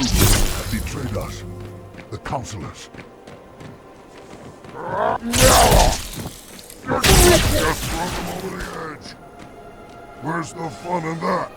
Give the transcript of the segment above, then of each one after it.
have betrayed us. The counselors. Just throw them over the edge. Where's the fun in that?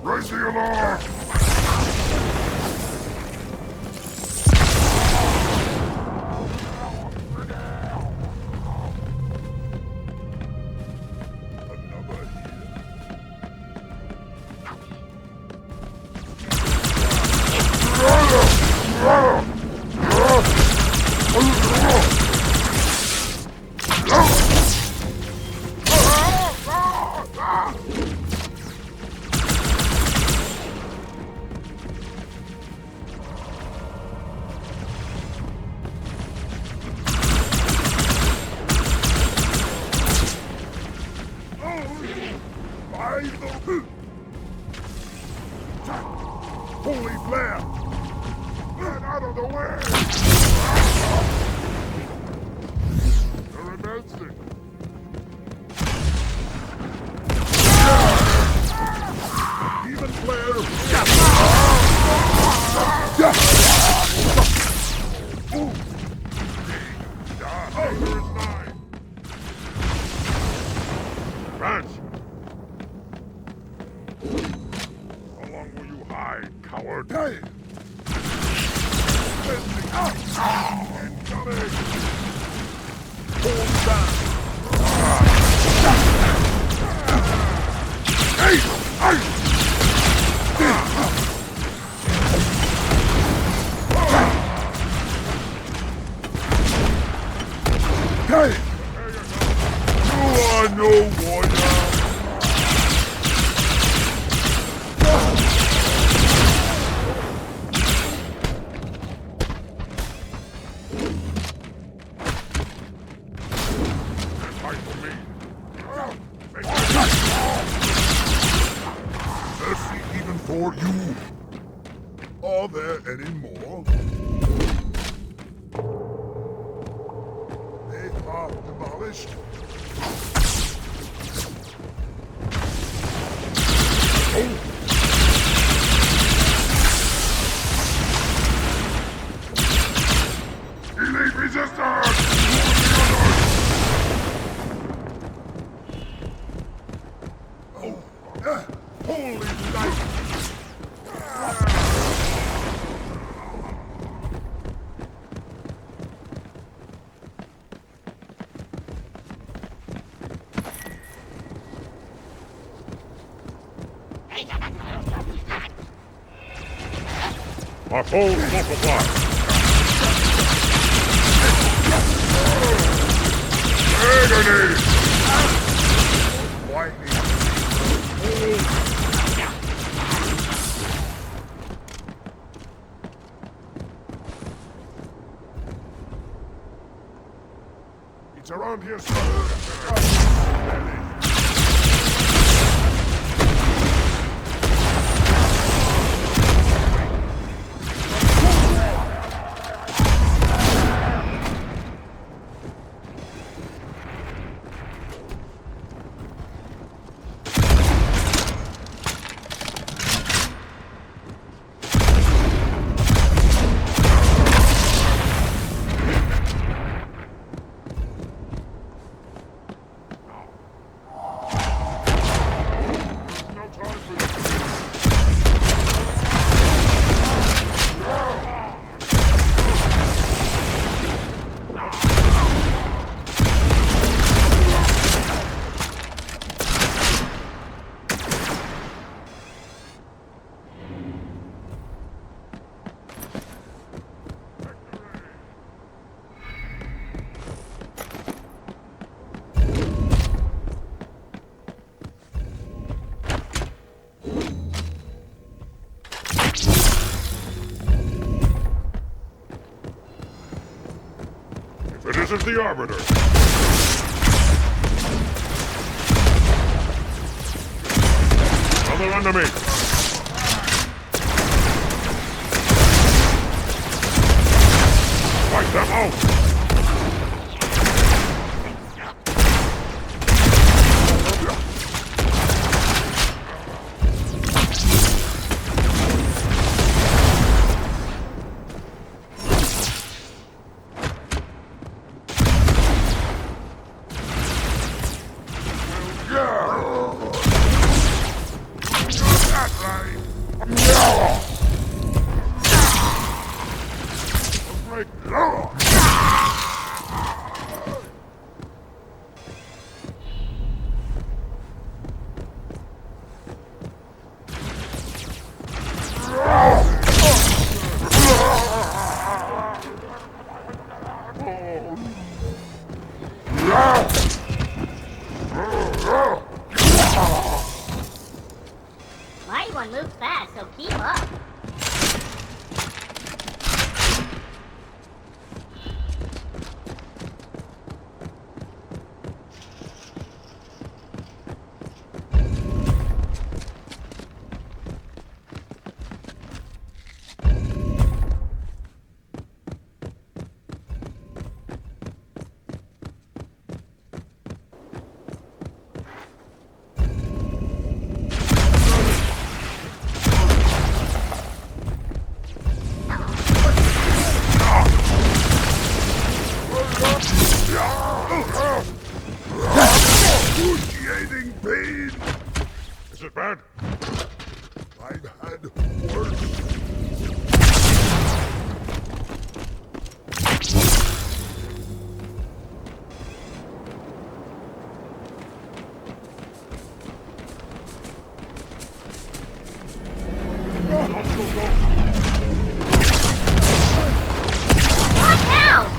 Raise the alarm! Holy flare! Get out of the way! They're advancing! Even flare! There is nine! Advance! How long will you hide, coward? Hey! Incoming! Hold down! Hey! Hey! You are no warrior! for you. Are there any more? They are demolished. Elite resistance! Holy light! Our foes multiply! Agony! Why me? It's around here somewhere. It isn't the Arbiter. Another enemy. Wipe them out. Mighty one moves fast, so keep up. Excruciating pain! Is it bad? I've had worse. Watch out!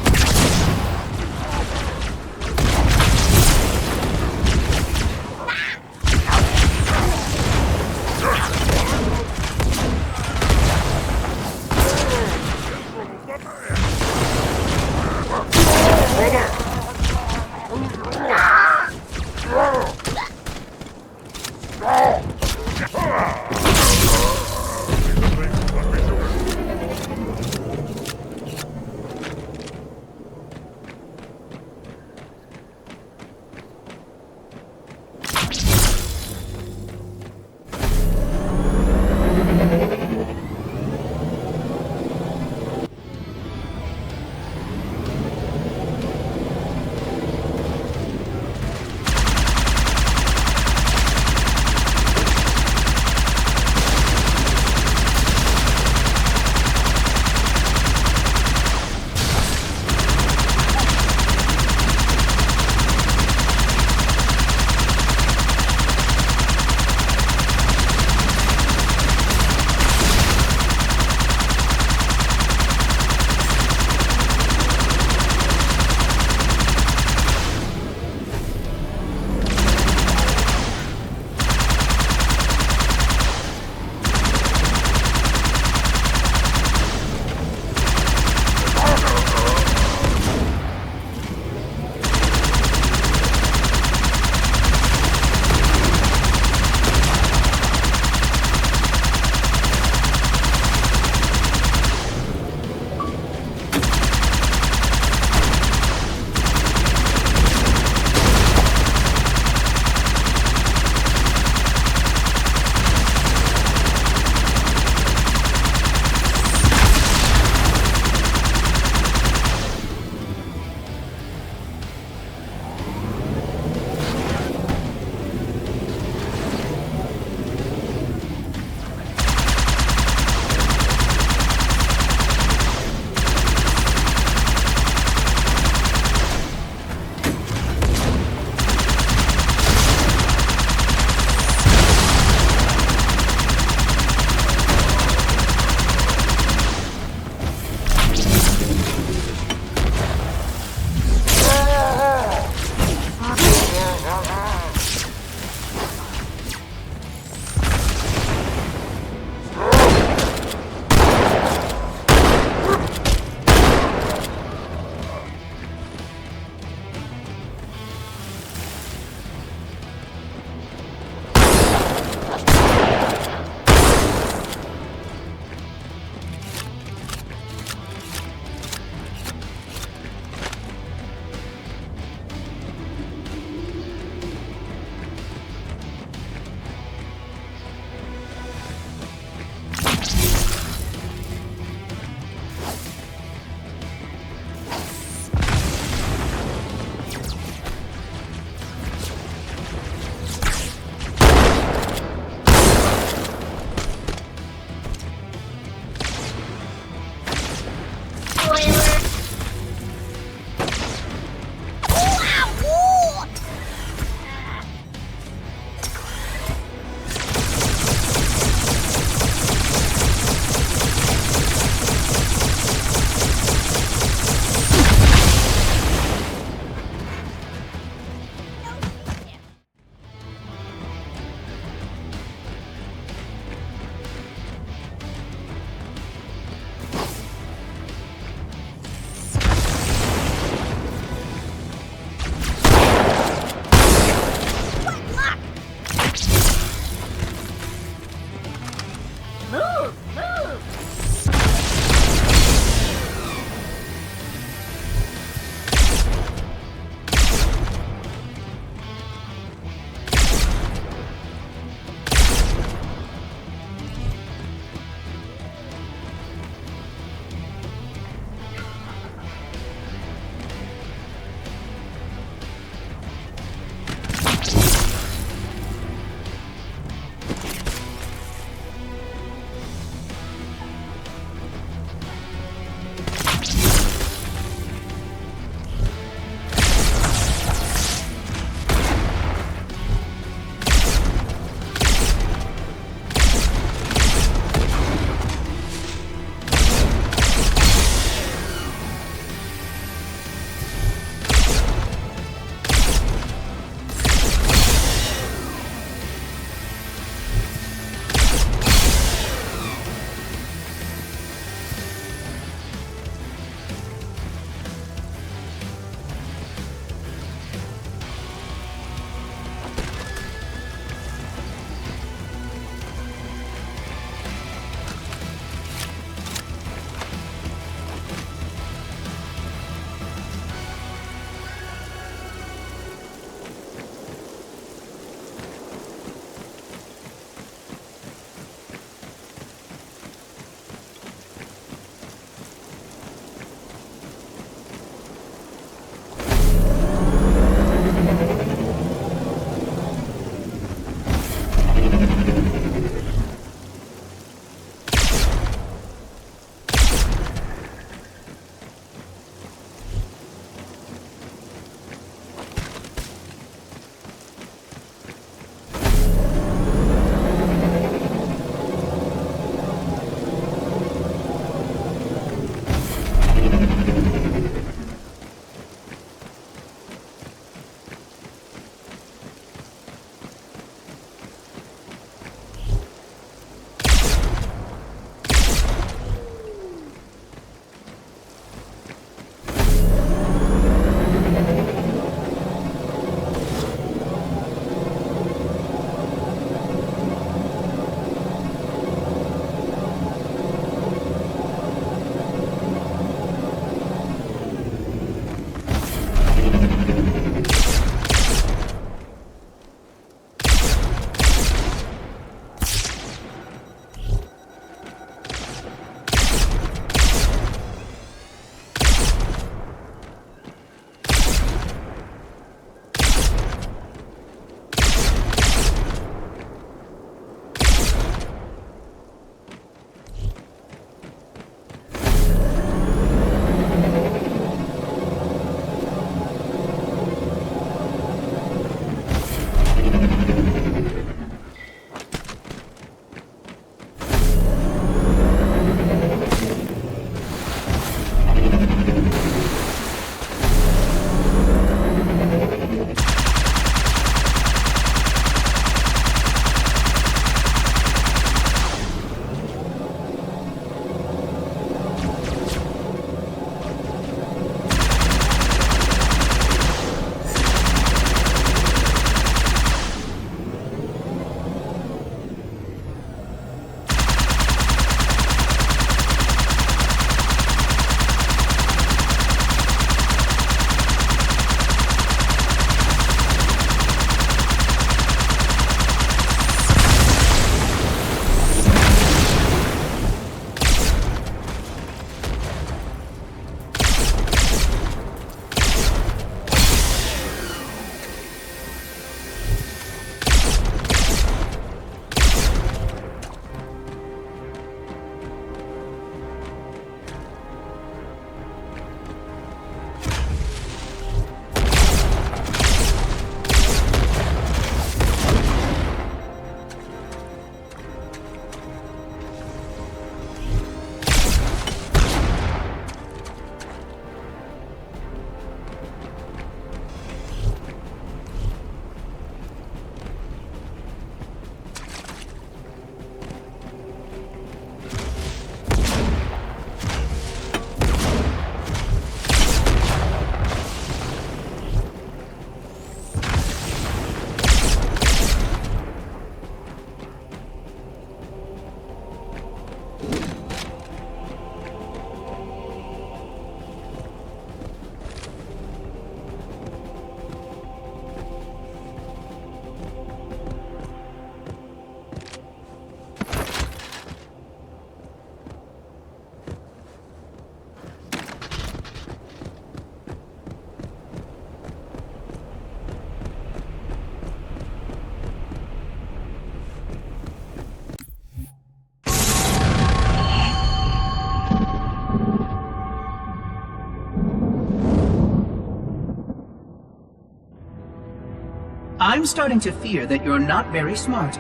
I'm starting to fear that you're not very smart.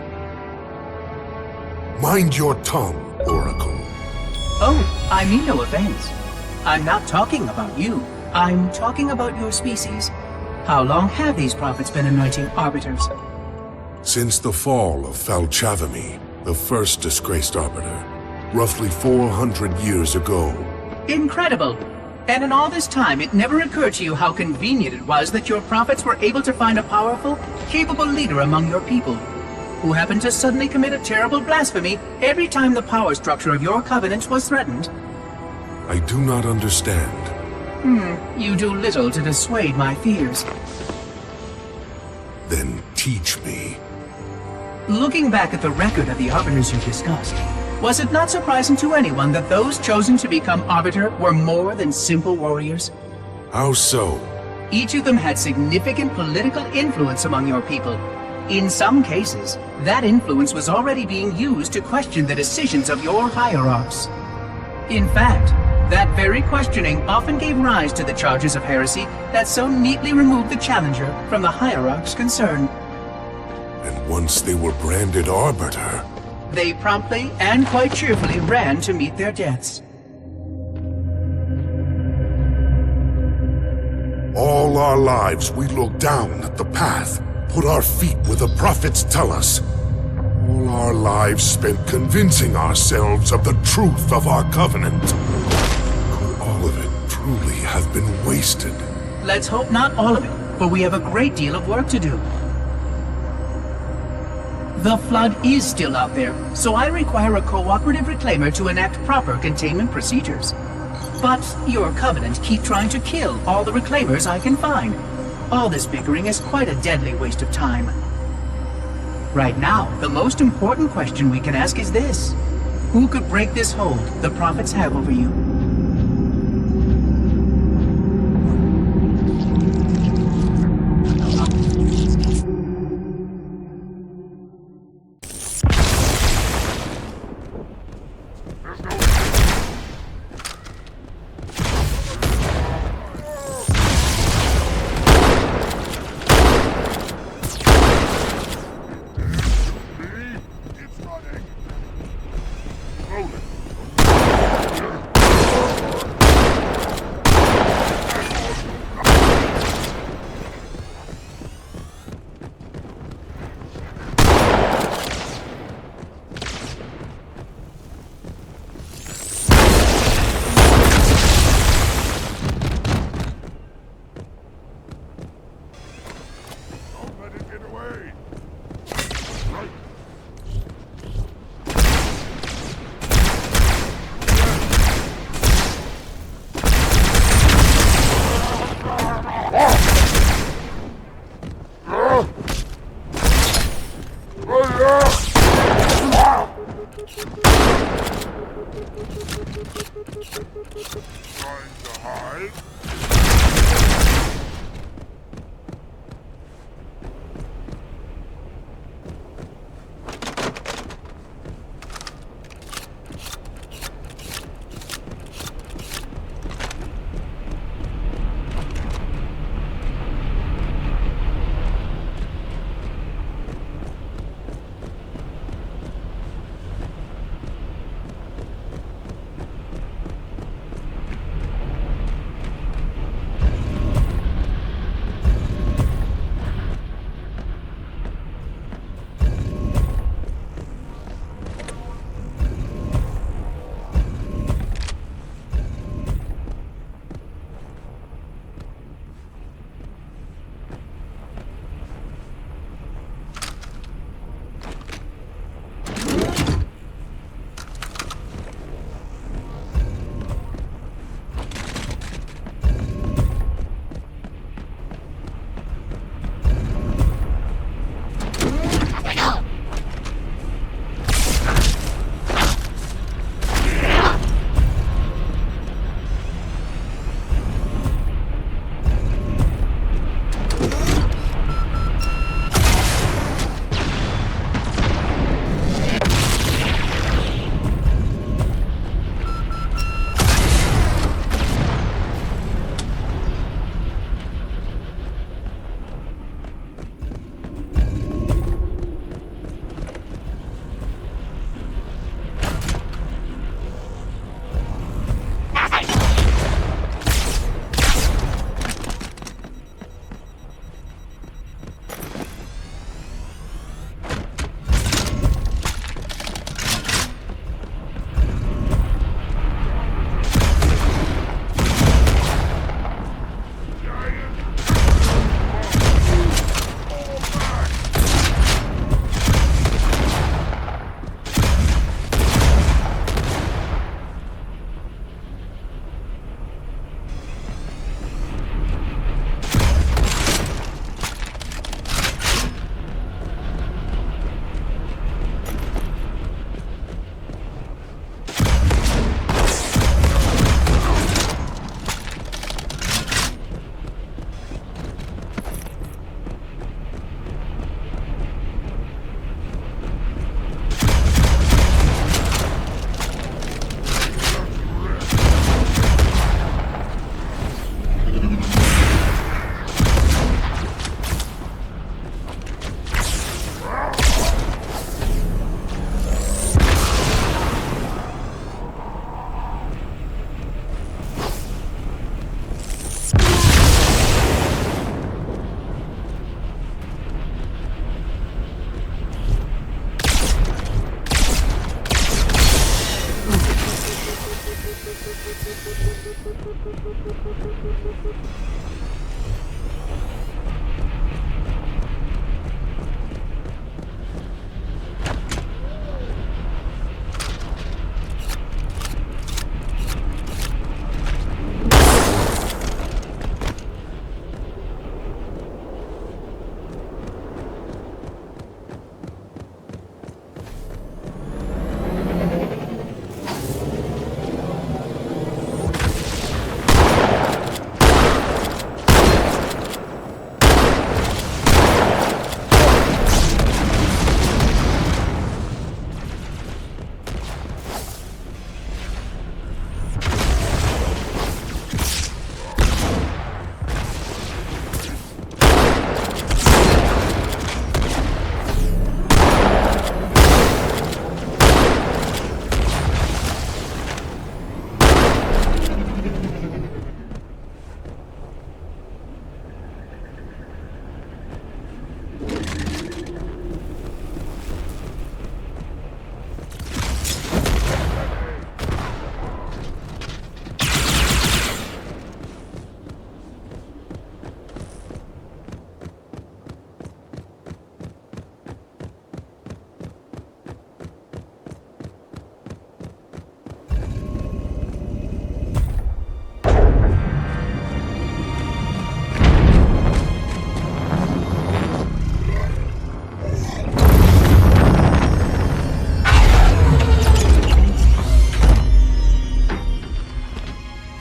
Mind your tongue, Oracle. Oh, I mean no offense. I'm not talking about you. I'm talking about your species. How long have these prophets been anointing arbiters? Since the fall of Falchavami, the first disgraced arbiter, roughly 400 years ago. Incredible! And in all this time, it never occurred to you how convenient it was that your prophets were able to find a powerful, capable leader among your people, who happened to suddenly commit a terrible blasphemy every time the power structure of your covenants was threatened. I do not understand. You do little to dissuade my fears. Then teach me. Looking back at the record of the arbiters you discussed, was it not surprising to anyone that those chosen to become arbiter were more than simple warriors? How so? Each of them had significant political influence among your people. In some cases, that influence was already being used to question the decisions of your hierarchs. In fact, that very questioning often gave rise to the charges of heresy that so neatly removed the challenger from the hierarch's concern. And once they were branded arbiter, they promptly and quite cheerfully ran to meet their deaths. all our lives we look down at the path, put our feet where the prophets tell us. All our lives spent convincing ourselves of the truth of our covenant. Could all of it truly have been wasted? Let's hope not all of it, for we have a great deal of work to do. The flood is still out there, so I require a cooperative reclaimer to enact proper containment procedures. But your covenant keep trying to kill all the reclaimers I can find. All this bickering is quite a deadly waste of time. Right now, the most important question we can ask is this. Who could break this hold the prophets have over you?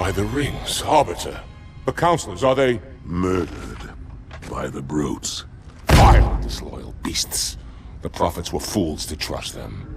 By the rings, Arbiter. The Counselors, are they... Murdered by the brutes. Vile, disloyal beasts. The Prophets were fools to trust them.